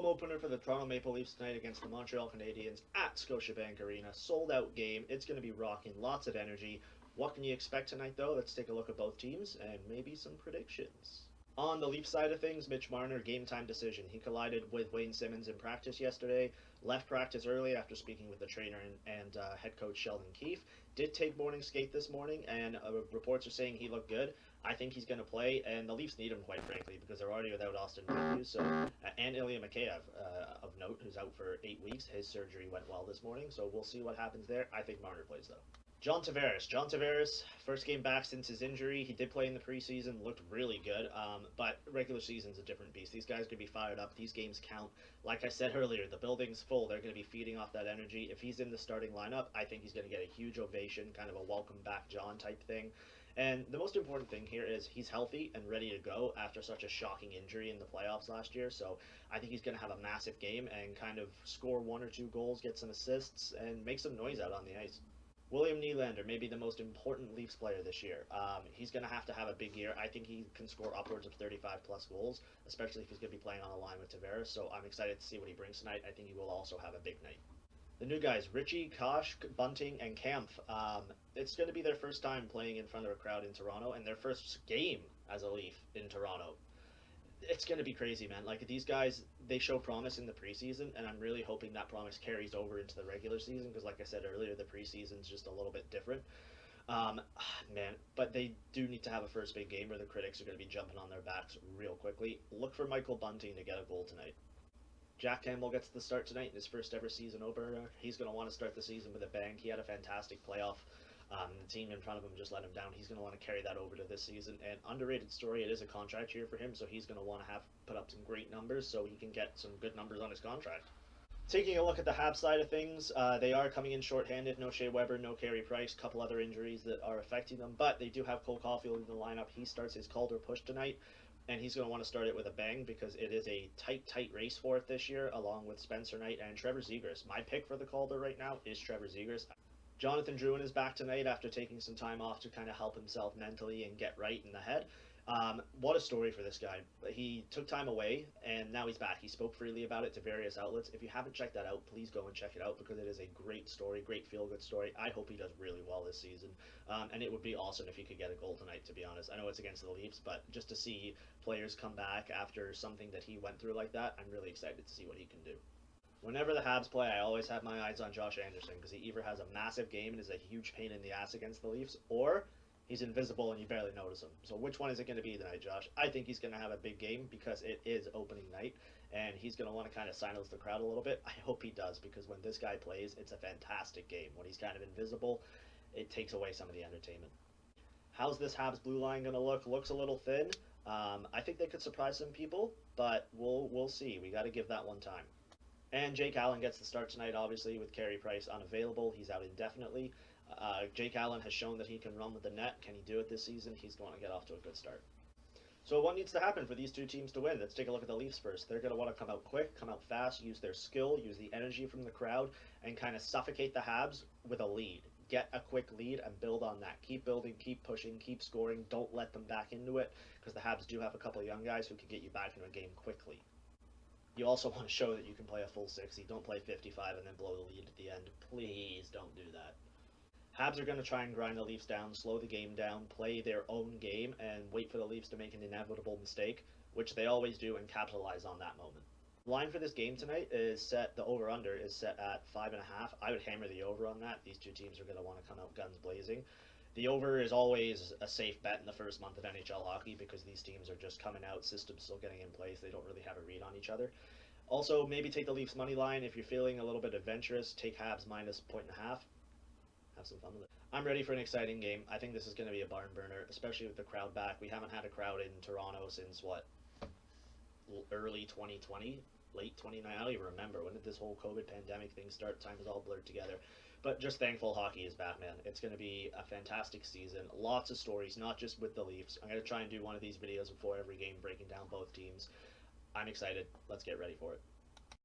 opener for the Toronto Maple Leafs tonight against the Montreal Canadiens at Scotiabank Arena. Sold out game. It's going to be rocking. Lots of energy. What can you expect tonight, though? Let's take a look at both teams and maybe some predictions. On the Leafs side of things, Mitch Marner, game time decision. He collided with Wayne Simmons in practice yesterday, left practice early after speaking with the trainer and head coach Sheldon Keefe. Did take morning skate this morning, and reports are saying he looked good. I think he's going to play, and the Leafs need him, quite frankly, because they're already without Austin Matthews. And Ilya Mikheyev, of note, who's out for 8 weeks. His surgery went well this morning, so we'll see what happens there. I think Marner plays, though. John Tavares, first game back since his injury. He did play in the preseason, looked really good, but regular season's a different beast. These guys are going to be fired up. These games count. Like I said earlier, the building's full. They're going to be feeding off that energy. If he's in the starting lineup, I think he's going to get a huge ovation, kind of a welcome back John type thing. And the most important thing here is he's healthy and ready to go after such a shocking injury in the playoffs last year. So I think he's going to have a massive game and kind of score 1 or 2 goals, get some assists, and make some noise out on the ice. William Nylander, maybe the most important Leafs player this year. He's going to have a big year. I think he can score upwards of 35-plus goals, especially if he's going to be playing on a line with Tavares. So I'm excited to see what he brings tonight. I think he will also have a big night. The new guys, Ritchie, Kosh, Bunting, and Kemp. It's going to be their first time playing in front of a crowd in Toronto, and their first game as a Leaf in Toronto. It's going to be crazy, man. Like, these guys, they show promise in the preseason, and I'm really hoping that promise carries over into the regular season, because like I said earlier, the preseason's just a little bit different. Man, but they do need to have a first big game, or the critics are going to be jumping on their backs real quickly. Look for Michael Bunting to get a goal tonight. Jack Campbell gets the start tonight in his first ever season opener. He's going to want to start the season with a bang. He had a fantastic playoff. The team in front of him just let him down. He's going to want to carry that over to this season. And underrated story, it is a contract year for him, so he's going to want to put up some great numbers so he can get some good numbers on his contract. Taking a look at the Habs side of things, they are coming in shorthanded. No Shea Weber, no Carey Price, a couple other injuries that are affecting them, but they do have Cole Caulfield in the lineup. He starts his Calder push tonight, and he's going to want to start it with a bang because it is a tight race for it this year, along with Spencer Knight and Trevor Zegras. My pick for the Calder right now is Trevor Zegras. Jonathan Drouin is back tonight after taking some time off to kind of help himself mentally and get right in the head. What a story for this guy. He took time away, and now he's back. He spoke freely about it to various outlets. If you haven't checked that out, please go and check it out because it is a great story, great feel-good story. I hope he does really well this season, and it would be awesome if he could get a goal tonight, to be honest. I know it's against the Leafs, but just to see players come back after something that he went through like that, I'm really excited to see what he can do. Whenever the Habs play, I always have my eyes on Josh Anderson because he either has a massive game and is a huge pain in the ass against the Leafs, or he's invisible and you barely notice him. So which one is it going to be tonight, Josh? I think he's going to have a big game because it is opening night, and he's going to want to kind of silence the crowd a little bit. I hope he does because when this guy plays, it's a fantastic game. When he's kind of invisible, it takes away some of the entertainment. How's this Habs blue line going to look? Looks a little thin. I think they could surprise some people, but we'll see. We got to give that one time. And Jake Allen gets the start tonight, obviously, with Carey Price unavailable. He's out indefinitely. Jake Allen has shown that he can run with the net. Can he do it this season? He's going to get off to a good start. So what needs to happen for these two teams to win? Let's take a look at the Leafs first. They're going to want to come out quick, come out fast, use their skill, use the energy from the crowd, and kind of suffocate the Habs with a lead. Get a quick lead and build on that. Keep building, keep pushing, keep scoring. Don't let them back into it because the Habs do have a couple of young guys who can get you back into a game quickly. You also want to show that you can play a full 60. Don't play 55 and then blow the lead at the end. Please don't do that. Habs are going to try and grind the Leafs down, slow the game down, play their own game, and wait for the Leafs to make an inevitable mistake, which they always do, and capitalize on that moment. The line for this game tonight is set, the over-under is set at 5.5. I would hammer the over on that. These two teams are going to want to come out guns blazing. The over is always a safe bet in the first month of NHL hockey because these teams are just coming out, systems still getting in place. They don't really have a read on each other. Also, maybe take the Leafs money line. If you're feeling a little bit adventurous, take Habs minus 1.5. Have some fun with it. I'm ready for an exciting game. I think this is going to be a barn burner, especially with the crowd back. We haven't had a crowd in Toronto since, early 2020? Late 2019? I don't even remember. When did this whole COVID pandemic thing start? Time is all blurred together. But just thankful hockey is back, man. It's going to be a fantastic season. Lots of stories, not just with the Leafs. I'm going to try and do one of these videos before every game, breaking down both teams. I'm excited. Let's get ready for it.